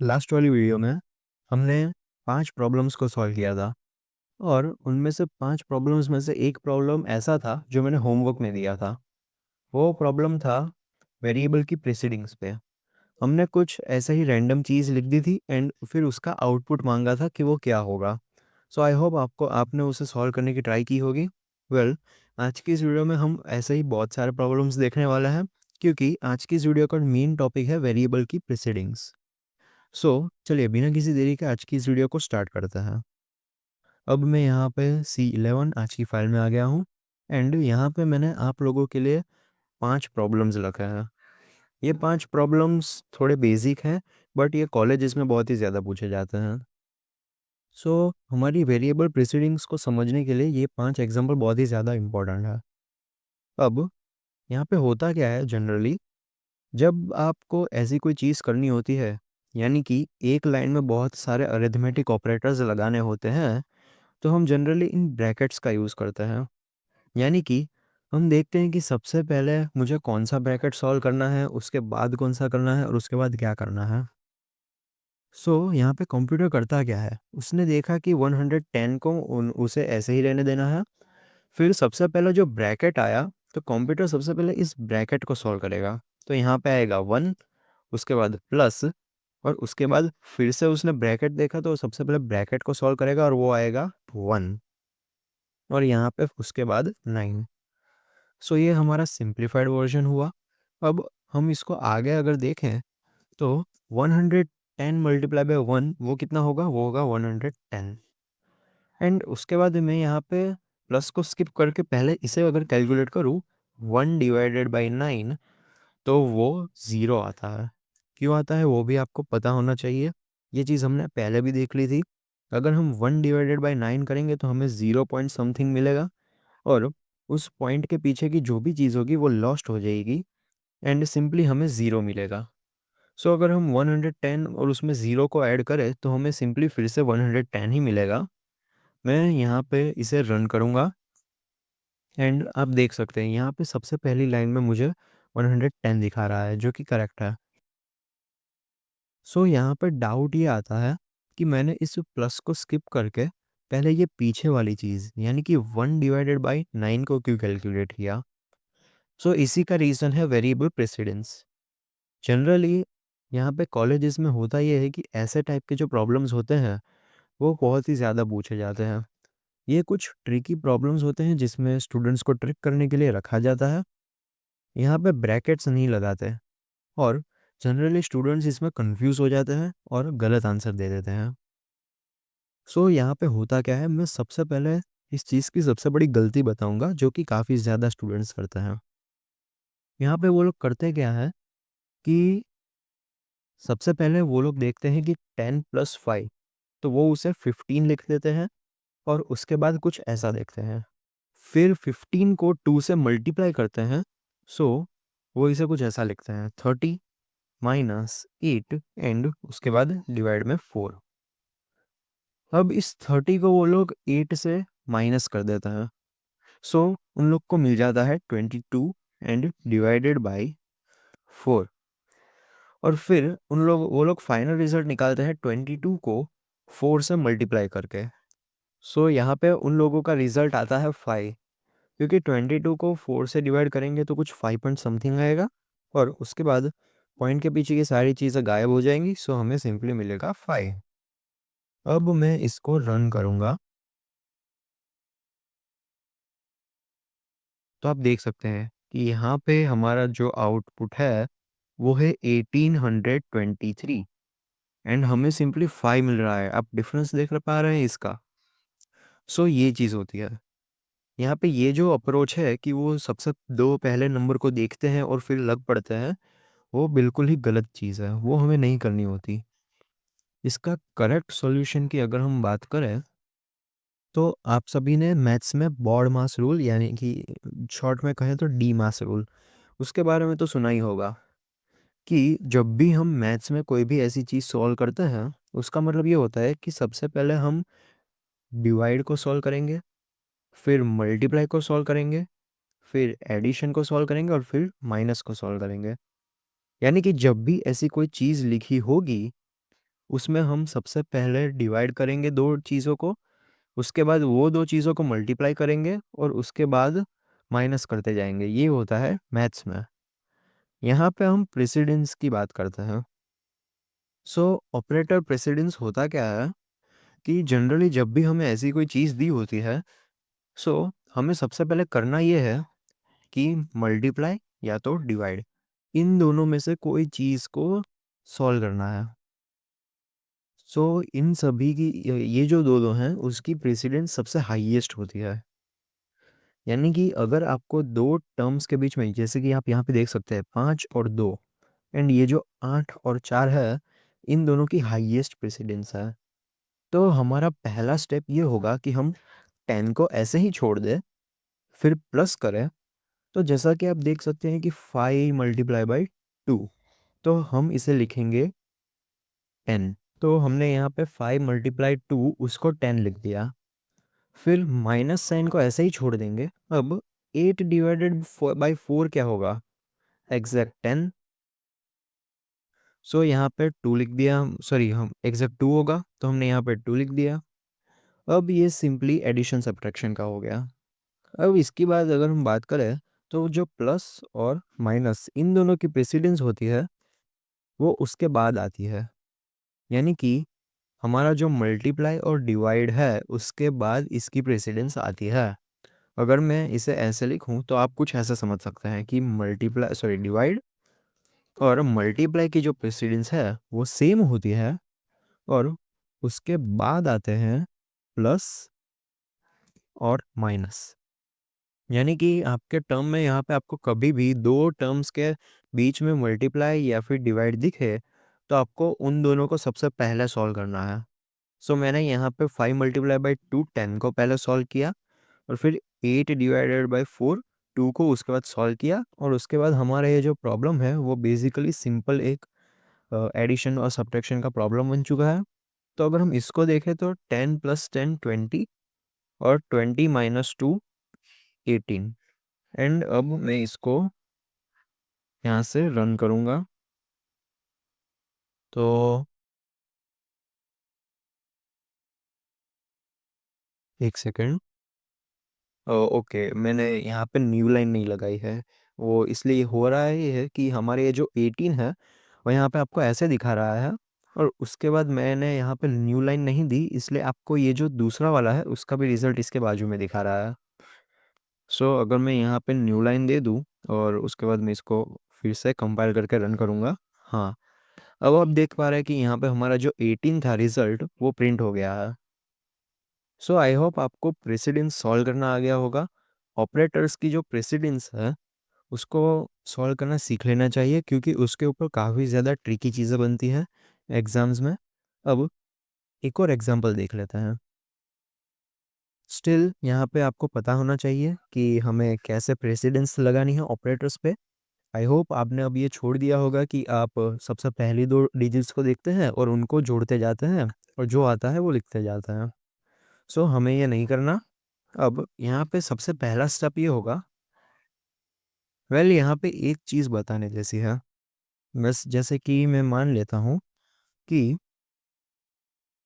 Last वाली video में हमने 5 प्रॉब्लम्स को सॉल्व किया था और उनमें से 5 प्रॉब्लम्स में से एक प्रॉब्लम ऐसा था जो मैंने होमवर्क में दिया था। वो प्रॉब्लम था वेरिएबल की प्रीसीडिंग्स पे। हमने कुछ ऐसे ही रैंडम चीज़ लिख दी थी एंड फिर उसका आउटपुट मांगा था कि वो क्या होगा। सो आई होप आपने उसे सॉल्व करने की ट्राई की होगी। वेल, आज की इस वीडियो में हम ऐसे ही बहुत सारे प्रॉब्लम्स देखने वाले हैं क्योंकि आज की इस वीडियो का मेन टॉपिक है वेरिएबल की प्रीसीडिंग्स। चलिए बिना किसी देरी के आज की इस वीडियो को स्टार्ट करते हैं। अब मैं यहाँ पे C11 आज की फाइल में आ गया हूँ एंड यहाँ पे मैंने आप लोगों के लिए 5 प्रॉब्लम्स रखे हैं। ये 5 प्रॉब्लम्स थोड़े बेसिक हैं बट ये कॉलेजेस में बहुत ही ज़्यादा पूछे जाते हैं। हमारी वेरिएबल प्रीसीडिंग्स को समझने के लिए ये 5 एग्जांपल बहुत ही ज़्यादा इम्पोर्टेंट है। अब यहाँ पे होता क्या है जनरली, जब आपको ऐसी कोई चीज़ करनी होती है, यानी कि एक लाइन में बहुत सारे अरिथमेटिक ऑपरेटर्स लगाने होते हैं, तो हम जनरली इन ब्रैकेट्स का यूज़ करते हैं। यानी कि हम देखते हैं कि सबसे पहले मुझे कौन सा ब्रैकेट सॉल्व करना है, उसके बाद कौन सा करना है और उसके बाद क्या करना है। यहाँ पे कंप्यूटर करता क्या है, उसने देखा कि 110 को उसे ऐसे ही रहने देना है। फिर सबसे पहले जो ब्रैकेट आया, तो कंप्यूटर सबसे पहले इस ब्रैकेट को सॉल्व करेगा। तो यहाँ पे आएगा 1, उसके बाद प्लस, और उसके बाद फिर से उसने ब्रैकेट देखा तो सबसे पहले ब्रैकेट को सॉल्व करेगा और वो आएगा 1, और यहाँ पे उसके बाद 9। ये हमारा सिंप्लीफाइड वर्जन हुआ। अब हम इसको आगे अगर देखें तो 110 मल्टीप्लाई बाय 1 वो कितना होगा, वो होगा 110। एंड उसके बाद मैं यहाँ पे प्लस को स्किप करके पहले इसे अगर कैलकुलेट करूँ, 1 डिवाइडेड बाई 9, तो वो 0 आता है। क्यों आता है वो भी आपको पता होना चाहिए। ये चीज़ हमने पहले भी देख ली थी। अगर हम 1 डिवाइडेड बाई 9 करेंगे तो हमें 0 पॉइंट समथिंग मिलेगा, और उस पॉइंट के पीछे की जो भी चीज़ होगी वो लॉस्ट हो जाएगी एंड सिंपली हमें 0 मिलेगा। अगर हम 110 और उसमें 0 को ऐड करें तो हमें सिंपली फिर से 110 ही मिलेगा। मैं यहाँ पे इसे रन करूँगा एंड आप देख सकते हैं यहाँ पे सबसे पहली लाइन में मुझे 110 दिखा रहा है जो कि करेक्ट है। यहाँ पर डाउट ये आता है कि मैंने इस प्लस को स्किप करके पहले ये पीछे वाली चीज़ यानी कि 1 डिवाइडेड बाई 9 को क्यों कैलकुलेट किया। इसी का रीज़न है वेरिएबल प्रेसिडेंस। जनरली यहाँ पे कॉलेजेस में होता ये है कि ऐसे टाइप के जो प्रॉब्लम्स होते हैं वो बहुत ही ज़्यादा पूछे जाते हैं। ये कुछ ट्रिकी प्रॉब्लम्स होते हैं जिसमें स्टूडेंट्स को ट्रिक करने के लिए रखा जाता है। यहाँ पे ब्रैकेट्स नहीं लगाते और जनरली स्टूडेंट्स इसमें कंफ्यूज हो जाते हैं और गलत आंसर दे देते हैं। यहाँ पे होता क्या है, मैं सबसे पहले इस चीज़ की सबसे बड़ी गलती बताऊंगा जो कि काफ़ी ज़्यादा स्टूडेंट्स करते हैं। यहाँ पे वो लोग करते क्या है कि सबसे पहले वो लोग देखते हैं कि 10 प्लस 5, तो वो उसे 15 लिख देते हैं और उसके बाद कुछ ऐसा देखते हैं। फिर 15 को 2 से मल्टीप्लाई करते हैं, सो वो इसे कुछ ऐसा लिखते हैं 30 माइनस 8 एंड उसके बाद डिवाइड में 4। अब इस 30 को वो लोग 8 से माइनस कर देते हैं, उन लोग को मिल जाता है 22 एंड डिवाइडेड बाई 4। और फिर वो लोग फाइनल रिजल्ट निकालते हैं 22 को 4 से मल्टीप्लाई करके। यहाँ पे उन लोगों का रिजल्ट आता है 5, क्योंकि 22 को 4 से डिवाइड करेंगे तो कुछ 5 पॉइंट समथिंग आएगा और उसके बाद पॉइंट के पीछे की सारी चीज़ें गायब हो जाएंगी, हमें सिंपली मिलेगा 5। अब मैं इसको रन करूँगा तो आप देख सकते हैं कि यहाँ पे हमारा जो आउटपुट है वो है 1823 एंड हमें सिंपली 5 मिल रहा है। आप डिफरेंस देख पा रहे हैं इसका। ये चीज़ होती है यहाँ पे। ये जो अप्रोच है कि वो सबसे दो पहले नंबर को देखते हैं और फिर लग पड़ते हैं, वो बिल्कुल ही गलत चीज़ है, वो हमें नहीं करनी होती। इसका करेक्ट सॉल्यूशन की अगर हम बात करें तो आप सभी ने मैथ्स में बॉड मास रूल यानी कि शॉर्ट में कहें तो डी मास रूल, उसके बारे में तो सुना ही होगा कि जब भी हम मैथ्स में कोई भी ऐसी चीज़ सॉल्व करते हैं, उसका मतलब ये होता है कि सबसे पहले हम डिवाइड को सॉल्व करेंगे, फिर मल्टीप्लाई को सॉल्व करेंगे, फिर एडिशन को सॉल्व करेंगे और फिर माइनस को सॉल्व करेंगे। यानी कि जब भी ऐसी कोई चीज़ लिखी होगी उसमें हम सबसे पहले डिवाइड करेंगे दो चीज़ों को, उसके बाद वो दो चीज़ों को मल्टीप्लाई करेंगे और उसके बाद माइनस करते जाएंगे। ये होता है मैथ्स में। यहाँ पे हम प्रेसिडेंस की बात करते हैं। सो ऑपरेटर प्रेसिडेंस होता क्या है कि जनरली जब भी हमें ऐसी कोई चीज़ दी होती है, सो हमें सबसे पहले करना ये है कि मल्टीप्लाई या तो डिवाइड, इन दोनों में से कोई चीज़ को सॉल्व करना है। सो इन सभी की ये जो दो दो हैं उसकी प्रेसिडेंस सबसे हाईएस्ट होती है। यानी कि अगर आपको दो टर्म्स के बीच में, जैसे कि आप यहाँ पे देख सकते हैं 5 और 2, एंड ये जो 8 और 4 है, इन दोनों की हाईएस्ट प्रेसिडेंस है। तो हमारा पहला स्टेप ये होगा कि हम 10 को ऐसे ही छोड़ दें, फिर प्लस करें। तो जैसा कि आप देख सकते हैं कि 5 × 2, तो हम इसे लिखेंगे 10। तो हमने यहाँ पे 5 × 2 उसको 10 लिख दिया। फिर माइनस साइन को ऐसे ही छोड़ देंगे। अब 8 / 4 क्या होगा? एग्जैक्ट 10। सो यहाँ पे 2 लिख दिया, सॉरी हम एग्जैक्ट 2 होगा तो हमने यहाँ पे 2 लिख दिया। अब ये सिंपली एडिशन सब्ट्रैक्शन का हो गया। अब इसके बाद अगर हम बात करें तो जो प्लस और माइनस इन दोनों की प्रेसिडेंस होती है वो उसके बाद आती है। यानी कि हमारा जो मल्टीप्लाई और डिवाइड है उसके बाद इसकी प्रेसिडेंस आती है। अगर मैं इसे ऐसे लिखूं तो आप कुछ ऐसा समझ सकते हैं कि मल्टीप्लाई सॉरी डिवाइड और मल्टीप्लाई की जो प्रेसिडेंस है वो सेम होती है और उसके बाद आते हैं प्लस और माइनस। यानी कि आपके टर्म में यहाँ पे आपको कभी भी दो टर्म्स के बीच में मल्टीप्लाई या फिर डिवाइड दिखे तो आपको उन दोनों को सबसे पहले सॉल्व करना है। सो मैंने यहाँ पे 5 × 2 10 को पहले सॉल्व किया और फिर 8 / 4 2 को उसके बाद सॉल्व किया, और उसके बाद हमारा ये जो प्रॉब्लम है वो बेसिकली सिंपल एक एडिशन और सब्ट्रैक्शन का प्रॉब्लम बन चुका है। तो अगर हम इसको देखें तो 10 + 10 20 और 20 - 2 18। एंड अब मैं इसको यहाँ से रन करूँगा तो एक सेकेंड। ओके, मैंने यहाँ पे न्यू लाइन नहीं लगाई है। वो इसलिए हो रहा है ये है कि हमारे ये जो 18 है वो यहाँ पे आपको ऐसे दिखा रहा है, और उसके बाद मैंने यहाँ पे न्यू लाइन नहीं दी, इसलिए आपको ये जो दूसरा वाला है उसका भी रिजल्ट इसके बाजू में दिखा रहा है। सो अगर मैं यहाँ पे न्यू लाइन दे दूँ और उसके बाद मैं इसको फिर से कंपाइल करके रन करूँगा। हाँ, अब आप देख पा रहे हैं कि यहाँ पे हमारा जो 18 था रिजल्ट वो प्रिंट हो गया है। सो आई होप आपको प्रेसिडेंस सॉल्व करना आ गया होगा। ऑपरेटर्स की जो प्रेसिडेंस है उसको सॉल्व करना सीख लेना चाहिए, क्योंकि उसके ऊपर काफ़ी ज़्यादा ट्रिकी चीज़ें बनती हैं एग्ज़ाम्स में। अब एक और एग्जांपल देख लेते हैं। स्टिल यहाँ पे आपको पता होना चाहिए कि हमें कैसे प्रेसिडेंस लगानी है ऑपरेटर्स पे। आई होप आपने अब ये छोड़ दिया होगा कि आप सबसे पहली दो डिजिट्स को देखते हैं और उनको जोड़ते जाते हैं और जो आता है वो लिखते जाते हैं। सो हमें ये नहीं करना। अब यहाँ पे सबसे पहला स्टेप ये होगा, यहाँ पे एक चीज़ बताने जैसी है। बस जैसे कि मैं मान लेता हूँ कि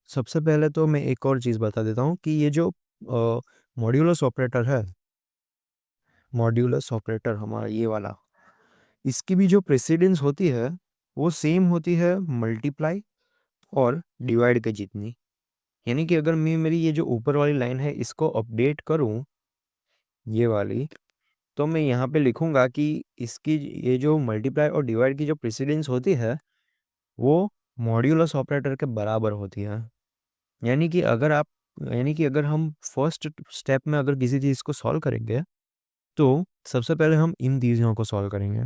सबसे पहले तो मैं एक और चीज़ बता देता हूँ कि ये जो मॉड्यूलस ऑपरेटर है, मॉड्यूलस ऑपरेटर हमारा ये वाला, इसकी भी जो प्रेसिडेंस होती है वो सेम होती है मल्टीप्लाई और डिवाइड के जितनी। यानी कि अगर मैं मेरी ये जो ऊपर वाली लाइन है इसको अपडेट करूँ, ये वाली, तो मैं यहाँ पे लिखूँगा कि इसकी ये जो मल्टीप्लाई और डिवाइड की जो प्रेसिडेंस होती है वो मॉड्यूलस ऑपरेटर के बराबर होती है। यानी कि अगर आप यानी कि अगर हम फर्स्ट स्टेप में अगर किसी चीज़ को सॉल्व करेंगे तो सबसे पहले हम इन चीज़ों को सॉल्व करेंगे।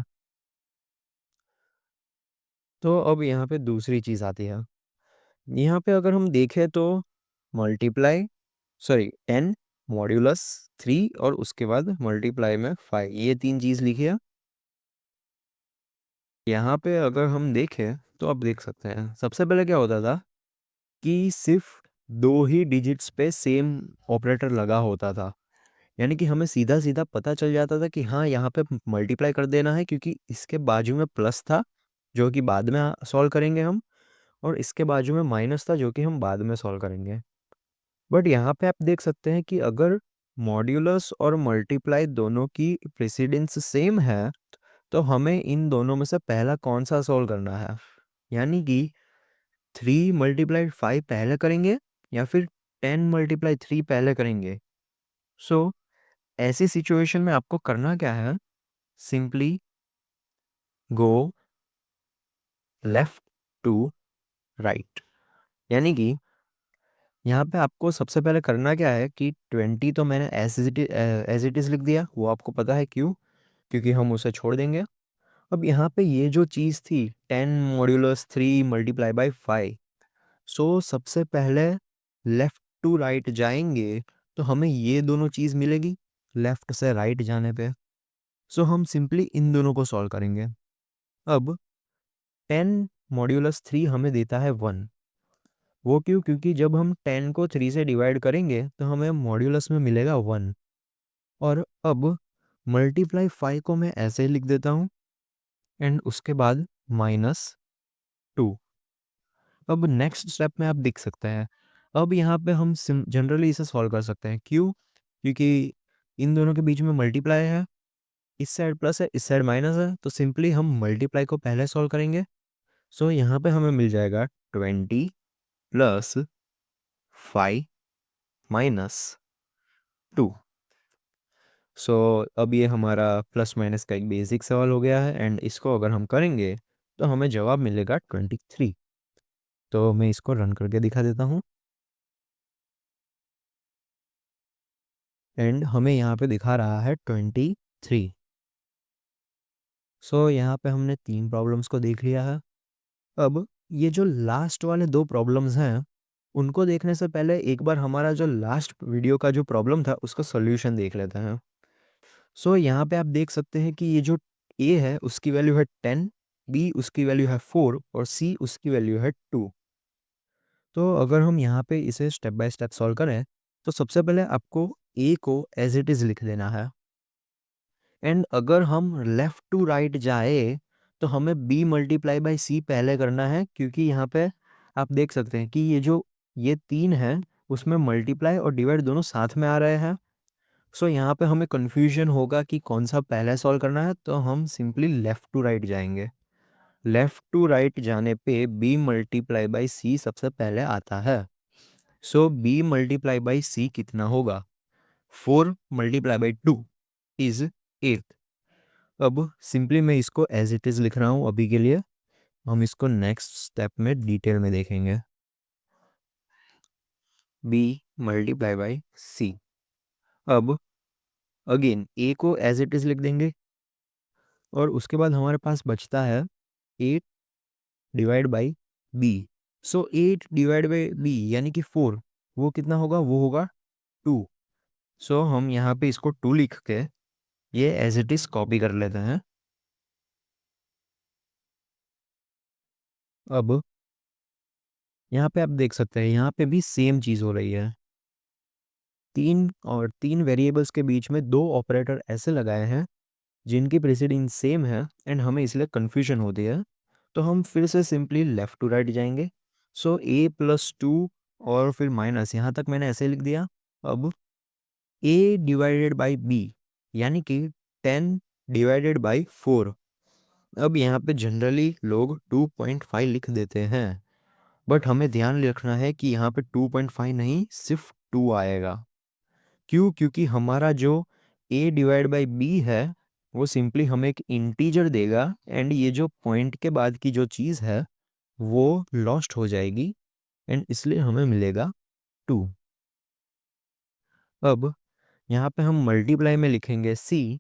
तो अब यहाँ पे दूसरी चीज़ आती है। यहाँ पे अगर हम देखें तो मल्टीप्लाई सॉरी 10 मॉड्यूलस 3 और उसके बाद मल्टीप्लाई में 5, ये तीन चीज़ लिखी है। यहाँ पे अगर हम देखें तो आप देख सकते हैं सबसे पहले क्या होता था कि सिर्फ दो ही डिजिट्स पे सेम ऑपरेटर लगा होता था। यानी कि हमें सीधा सीधा पता चल जाता था कि हाँ यहाँ पे मल्टीप्लाई कर देना है क्योंकि इसके बाजू में प्लस था, जो कि बाद में सॉल्व करेंगे हम, और इसके बाजू में माइनस था जो कि हम बाद में सॉल्व करेंगे। बट यहाँ पे आप देख सकते हैं कि अगर मॉड्यूलस और मल्टीप्लाई दोनों की प्रेसिडेंस सेम है तो हमें इन दोनों में से पहला कौन सा सॉल्व करना है, यानी कि 3 × 5 पहले करेंगे या फिर 10 × 3 पहले करेंगे। सो ऐसी सिचुएशन में आपको करना क्या है, simply go left to right, यानी कि यहाँ पे आपको सबसे पहले करना क्या है कि 20 तो मैंने एज इट इज़ लिख दिया, वो आपको पता है क्यों, क्योंकि हम उसे छोड़ देंगे। अब यहाँ पे ये जो चीज़ थी 10 - 3 × 5, सो सबसे पहले लेफ्ट टू राइट जाएंगे तो हमें ये दोनों चीज़ मिलेगी लेफ्ट से राइट जाने पे। सो हम सिंपली इन दोनों को सॉल्व करेंगे। अब 10 - 3 हमें देता है 1। वो क्यों, क्योंकि जब हम 10 को 3 से डिवाइड करेंगे तो हमें मॉड्यूलस में मिलेगा 1। और अब मल्टीप्लाई 5 को मैं ऐसे ही लिख देता हूँ एंड उसके बाद -2। अब नेक्स्ट स्टेप में आप देख सकते हैं, अब यहाँ पे हम जनरली इसे सॉल्व कर सकते हैं। क्यों, क्योंकि इन दोनों के बीच में मल्टीप्लाई है, इस साइड प्लस है, इस साइड माइनस है, तो सिंपली हम मल्टीप्लाई को पहले सॉल्व करेंगे। सो यहाँ पे हमें मिल जाएगा 20 + 5 - 2। सो अब ये हमारा प्लस माइनस का एक बेसिक सवाल हो गया है एंड इसको अगर हम करेंगे तो हमें जवाब मिलेगा 23। तो मैं इसको रन करके दिखा देता हूँ एंड हमें यहाँ पे दिखा रहा है 23। सो यहाँ पे हमने 3 प्रॉब्लम्स को देख लिया है। अब ये जो लास्ट वाले 2 प्रॉब्लम्स हैं उनको देखने से पहले एक बार हमारा जो लास्ट वीडियो का जो प्रॉब्लम था उसका सॉल्यूशन देख लेते हैं। सो यहाँ पे आप देख सकते हैं कि ये जो ए है उसकी वैल्यू है 10, बी उसकी वैल्यू है 4 और सी उसकी वैल्यू है 2। तो अगर हम यहाँ पे इसे स्टेप बाय स्टेप सॉल्व करें तो सबसे पहले आपको ए को एज इट इज़ लिख देना है एंड अगर हम लेफ़्ट टू राइट जाए तो हमें बी मल्टीप्लाई बाय सी पहले करना है, क्योंकि यहाँ पे आप देख सकते हैं कि ये 3 है उसमें मल्टीप्लाई और डिवाइड दोनों साथ में आ रहे हैं। सो यहाँ पे हमें कन्फ्यूजन होगा कि कौन सा पहले सॉल्व करना है, तो हम सिंपली लेफ़्ट टू राइट जाएंगे। लेफ़्ट टू राइट जाने पे बी मल्टीप्लाई बाय सी सबसे पहले आता है। सो बी मल्टीप्लाई बाय सी कितना होगा, 4 × 2 इज 8। अब सिंपली मैं इसको एज इट इज़ लिख रहा हूँ अभी के लिए, हम इसको नेक्स्ट स्टेप में डिटेल में देखेंगे। बी मल्टीप्लाई बाय सी। अब अगेन ए को एज इट इज़ लिख देंगे और उसके बाद हमारे पास बचता है 8 divide by B. So 8 divide by B यानी कि 4, वो कितना होगा, वो होगा 2। सो हम यहाँ पे इसको 2 लिख के ये एज इट इज़ कॉपी कर लेते हैं। अब यहाँ पे आप देख सकते हैं यहाँ पे भी सेम चीज़ हो रही है। 3 वेरिएबल्स के बीच में 2 ऑपरेटर ऐसे लगाए हैं जिनकी प्रेसिडेंस सेम है एंड हमें इसलिए कन्फ्यूजन होती है। तो हम फिर से सिंपली लेफ़्ट टू राइट जाएंगे। सो ए प्लस 2 और फिर माइनस, यहाँ तक मैंने ऐसे लिख दिया। अब ए डिवाइडेड बाई बी यानी कि 10 डिवाइडेड बाई 4। अब यहाँ पे जनरली लोग 2.5 लिख देते हैं, बट हमें ध्यान रखना है कि यहाँ पे 2.5 नहीं, सिर्फ 2 आएगा। क्यों, क्योंकि हमारा जो a डिवाइड बाई बी है वो सिंपली हमें एक इंटीजर देगा एंड ये जो पॉइंट के बाद की जो चीज़ है वो लॉस्ट हो जाएगी एंड इसलिए हमें मिलेगा 2। अब यहाँ पे हम मल्टीप्लाई में लिखेंगे c।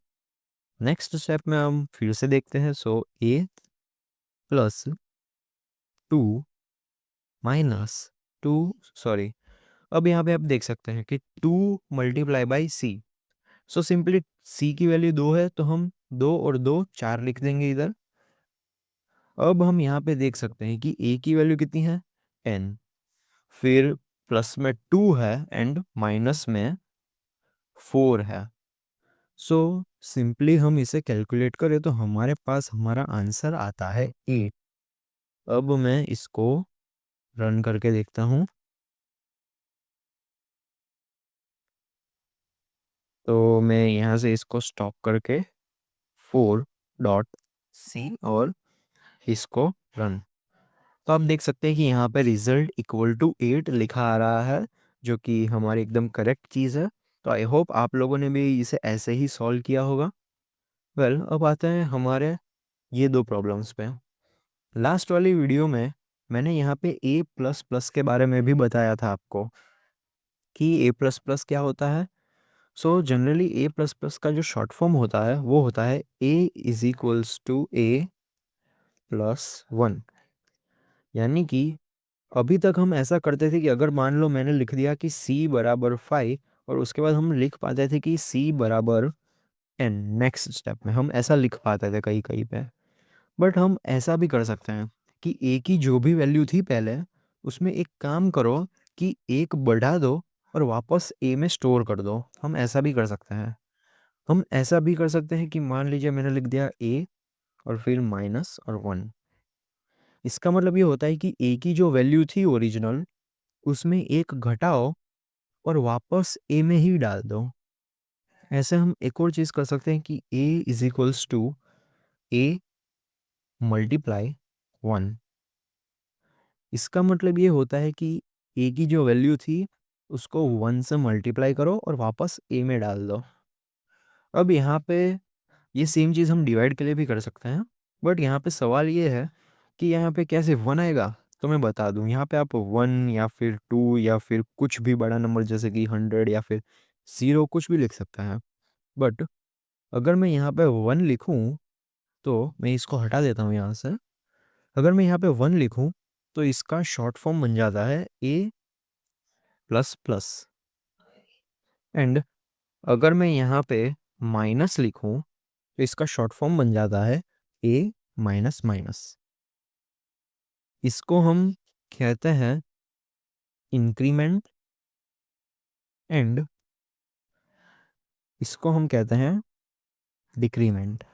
नेक्स्ट स्टेप में हम फिर से देखते हैं। So a plus 2 minus 2, sorry, अब यहाँ पे आप देख सकते हैं कि 2 multiply by C. So simply C की वैल्यू 2 है तो हम 2 और 2 4 लिख देंगे इधर। अब हम यहाँ पे देख सकते हैं कि ए की वैल्यू कितनी है 10, फिर प्लस में 2 है एंड माइनस में 4 है। सो सिंपली हम इसे कैलकुलेट करें तो हमारे पास हमारा आंसर आता है 8। अब मैं इसको रन करके देखता हूँ। तो मैं यहाँ से इसको स्टॉप करके 4.c और इसको रन, तो आप देख सकते हैं कि यहाँ पे रिजल्ट इक्वल टू 8 लिखा आ रहा है, जो कि हमारी एकदम करेक्ट चीज़ है। तो आई होप आप लोगों ने भी इसे ऐसे ही सॉल्व किया होगा। वेल, अब आते हैं हमारे ये दो प्रॉब्लम्स पे। लास्ट वाली वीडियो में मैंने यहाँ पे ए प्लस प्लस के बारे में भी बताया था आपको कि ए प्लस प्लस क्या होता है। So generally A plus plus का जो शॉर्ट फॉर्म होता है वो होता है A is equals to A plus one. यानी कि अभी तक हम ऐसा करते थे कि अगर मान लो मैंने लिख दिया कि c बराबर 5 और उसके बाद हम लिख पाते थे कि c बराबर n, नेक्स्ट स्टेप में हम ऐसा लिख पाते थे कहीं कहीं पे। बट हम ऐसा भी कर सकते हैं कि a की जो भी वैल्यू थी पहले, उसमें एक काम करो कि एक बढ़ा दो और वापस a में स्टोर कर दो। हम ऐसा भी कर सकते हैं। हम ऐसा भी कर सकते हैं कि मान लीजिए मैंने लिख दिया a और फिर माइनस और 1। इसका मतलब ये होता है कि a की जो वैल्यू थी ओरिजिनल, उसमें एक घटाओ और वापस a में ही डाल दो। ऐसे हम एक और चीज़ कर सकते हैं कि a is equals to a multiply 1। इसका मतलब ये होता है कि a की जो वैल्यू थी उसको 1 से मल्टीप्लाई करो और वापस a में डाल दो। अब यहाँ पे ये सेम चीज़ हम डिवाइड के लिए भी कर सकते हैं, बट यहाँ पे सवाल ये है कि यहाँ पे कैसे 1 आएगा। तो मैं बता दूँ, यहाँ पे आप 1 या फिर 2 या फिर कुछ भी बड़ा नंबर जैसे कि 100 या फिर 0 कुछ भी लिख सकते हैं। बट अगर मैं यहाँ पे 1 लिखूँ तो मैं इसको हटा देता हूँ यहाँ से। अगर मैं यहाँ पे 1 लिखूँ तो इसका शॉर्ट फॉर्म बन जाता है ए प्लस प्लस। एंड अगर मैं यहाँ पे माइनस लिखूँ तो इसका शॉर्ट फॉर्म बन जाता है ए माइनस माइनस। इसको हम कहते हैं इंक्रीमेंट एंड इसको हम कहते हैं डिक्रीमेंट।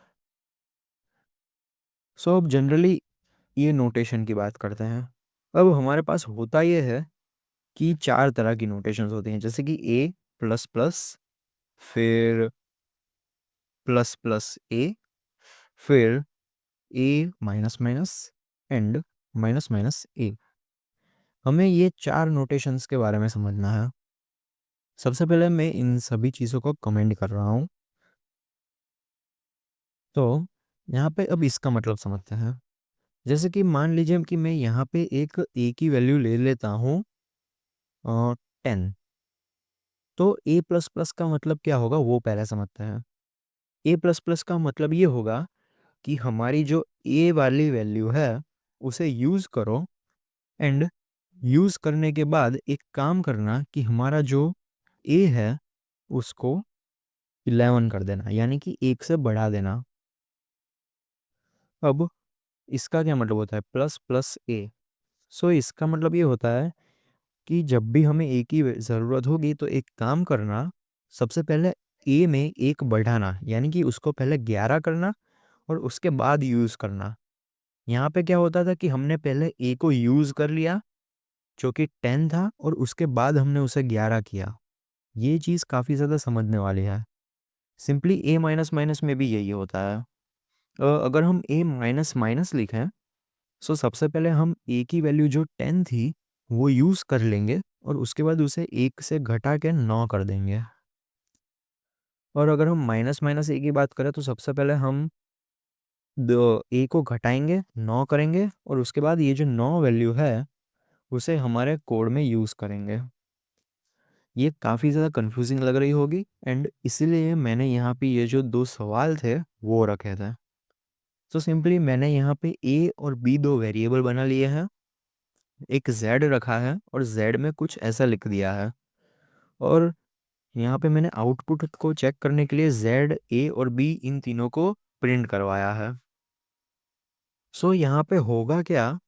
सो अब जनरली ये नोटेशन की बात करते हैं। अब हमारे पास होता ये है कि चार तरह की नोटेशंस होती हैं, जैसे कि ए प्लस प्लस, फिर प्लस प्लस ए, फिर A minus minus and minus minus A. हमें ये चार नोटेशंस के बारे में समझना है। सबसे पहले मैं इन सभी चीज़ों को कमेंट कर रहा हूँ। तो यहाँ पे अब इसका मतलब समझते हैं। जैसे कि मान लीजिए कि मैं यहाँ पे एक ए की वैल्यू ले लेता हूँ 10। तो ए प्लस प्लस का मतलब क्या होगा वो पहले समझते हैं। ए प्लस प्लस का मतलब ये होगा कि हमारी जो ए वाली वैल्यू है उसे यूज़ करो, एंड यूज़ करने के बाद एक काम करना कि हमारा जो ए है उसको 11 कर देना, यानी कि एक से बढ़ा देना। अब इसका क्या मतलब होता है प्लस प्लस ए। सो इसका मतलब ये होता है कि जब भी हमें ए की ज़रूरत होगी तो एक काम करना, सबसे पहले ए में एक बढ़ाना, यानी कि उसको पहले 11 करना और उसके बाद यूज़ करना। यहाँ पे क्या होता था कि हमने पहले ए को यूज़ कर लिया जो कि 10 था और उसके बाद हमने उसे 11 किया। ये चीज़ काफ़ी ज़्यादा समझने वाली है। सिंपली ए माइनस माइनस में भी यही होता है। अगर हम ए माइनस माइनस लिखें, सो सबसे पहले हम ए की वैल्यू जो 10 थी वो यूज़ कर लेंगे और उसके बाद उसे 1 से घटा के 9 कर देंगे। और अगर हम माइनस माइनस ए की बात करें तो सबसे पहले हम ए को घटाएंगे 9 करेंगे और उसके बाद ये जो 9 वैल्यू है उसे हमारे कोड में यूज़ करेंगे। ये काफ़ी ज़्यादा कंफ्यूजिंग लग रही होगी, एंड इसीलिए मैंने यहाँ पे ये जो दो सवाल थे वो रखे थे। तो सिंपली मैंने यहाँ पे ए और बी दो वेरिएबल बना लिए हैं, एक z रखा है और z में कुछ ऐसा लिख दिया है, और यहाँ पे मैंने आउटपुट को चेक करने के लिए z, a और b इन तीनों को प्रिंट करवाया है। सो यहाँ पे होगा क्या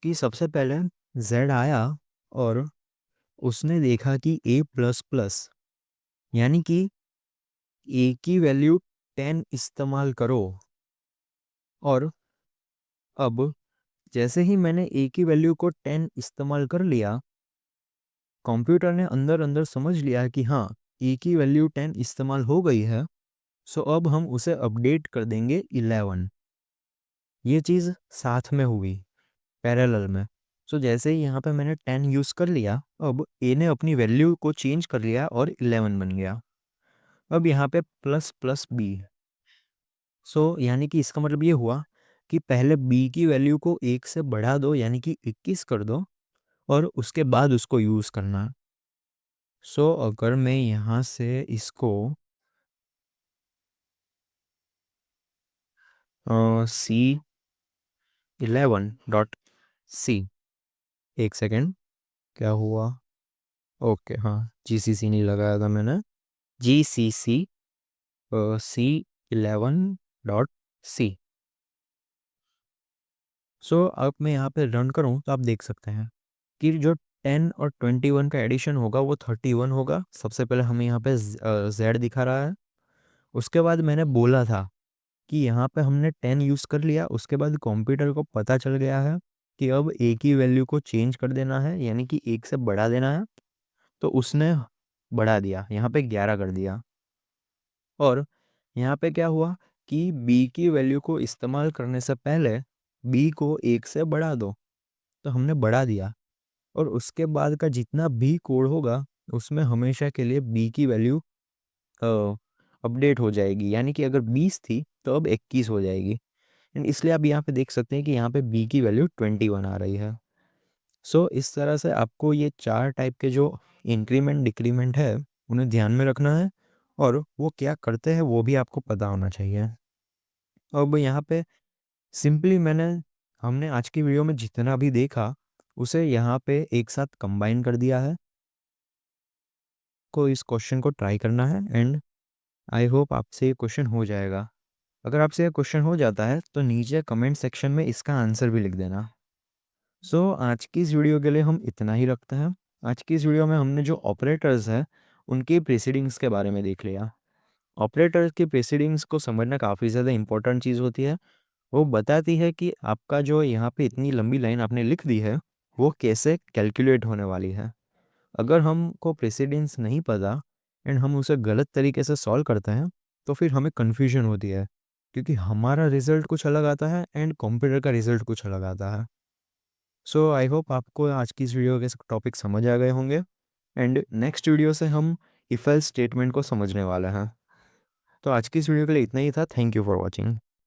कि सबसे पहले z आया और उसने देखा कि a प्लस प्लस, यानी कि a की वैल्यू 10 इस्तेमाल करो, और अब जैसे ही मैंने ए की वैल्यू को 10 इस्तेमाल कर लिया, कंप्यूटर ने अंदर अंदर समझ लिया कि हाँ, ए की वैल्यू 10 इस्तेमाल हो गई है, सो अब हम उसे अपडेट कर देंगे 11। ये चीज़ साथ में हुई, पैरेलल में। सो जैसे ही यहाँ पे मैंने 10 यूज़ कर लिया, अब ए ने अपनी वैल्यू को चेंज कर लिया और 11 बन गया। अब यहाँ पे प्लस प्लस बी, सो यानी कि इसका मतलब ये हुआ कि पहले बी की वैल्यू को 1 से बढ़ा दो, यानी कि 21 कर दो, और उसके बाद उसको यूज़ करना। सो अगर मैं यहाँ से इसको C11.C, एक सेकेंड, क्या हुआ? ओके, हाँ, GCC नहीं लगाया था मैंने, GCC C11.C। सो अब मैं यहाँ पे रन करूँ तो आप देख सकते हैं कि जो 10 और 21 का एडिशन होगा वो 31 होगा। सबसे पहले हमें यहाँ पे Z दिखा रहा है। उसके बाद मैंने बोला था कि यहाँ पे हमने 10 यूज़ कर लिया, उसके बाद कंप्यूटर को पता चल गया है कि अब ए की वैल्यू को चेंज कर देना है, यानी कि 1 से बढ़ा देना है। तो उसने बढ़ा दिया, यहाँ पे 11 कर दिया। और यहाँ पे क्या हुआ कि बी की वैल्यू को इस्तेमाल करने से पहले बी को 1 से बढ़ा दो, तो हमने बढ़ा दिया। और उसके बाद का जितना भी कोड होगा उसमें हमेशा के लिए बी की वैल्यू अपडेट हो जाएगी, यानी कि अगर 20 थी तो अब 21 हो जाएगी। एंड इसलिए आप यहाँ पे देख सकते हैं कि यहाँ पे बी की वैल्यू 21 आ रही है। सो इस तरह से आपको ये 4 टाइप के जो इंक्रीमेंट डिक्रीमेंट है उन्हें ध्यान में रखना है, और वो क्या करते हैं वो भी आपको पता होना चाहिए। अब यहाँ पे सिंपली हमने आज की वीडियो में जितना भी देखा उसे यहाँ पे एक साथ कंबाइन कर दिया है। को इस क्वेश्चन को ट्राई करना है, एंड आई होप आपसे ये क्वेश्चन हो जाएगा। अगर आपसे ये क्वेश्चन हो जाता है तो नीचे कमेंट सेक्शन में इसका आंसर भी लिख देना। सो आज की इस वीडियो के लिए हम इतना ही रखते हैं। आज की इस वीडियो में हमने जो ऑपरेटर्स हैं उनकी प्रेसिडिंग्स के बारे में देख लिया। ऑपरेटर्स की प्रेसिडिंग्स को समझना काफ़ी ज़्यादा इंपॉर्टेंट चीज़ होती है। वो बताती है कि आपका जो यहाँ पे इतनी लंबी लाइन आपने लिख दी है वो कैसे कैलकुलेट होने वाली है। अगर हमको प्रेसिडेंस नहीं पता एंड हम उसे गलत तरीके से सॉल्व करते हैं तो फिर हमें कन्फ्यूजन होती है, क्योंकि हमारा रिजल्ट कुछ अलग आता है एंड कंप्यूटर का रिजल्ट कुछ अलग आता है। सो आई होप आपको आज की इस वीडियो के टॉपिक समझ आ गए होंगे, एंड नेक्स्ट वीडियो से हम इफ एल्स स्टेटमेंट को समझने वाले हैं। तो आज की इस वीडियो के लिए इतना ही था। Thank you for watching.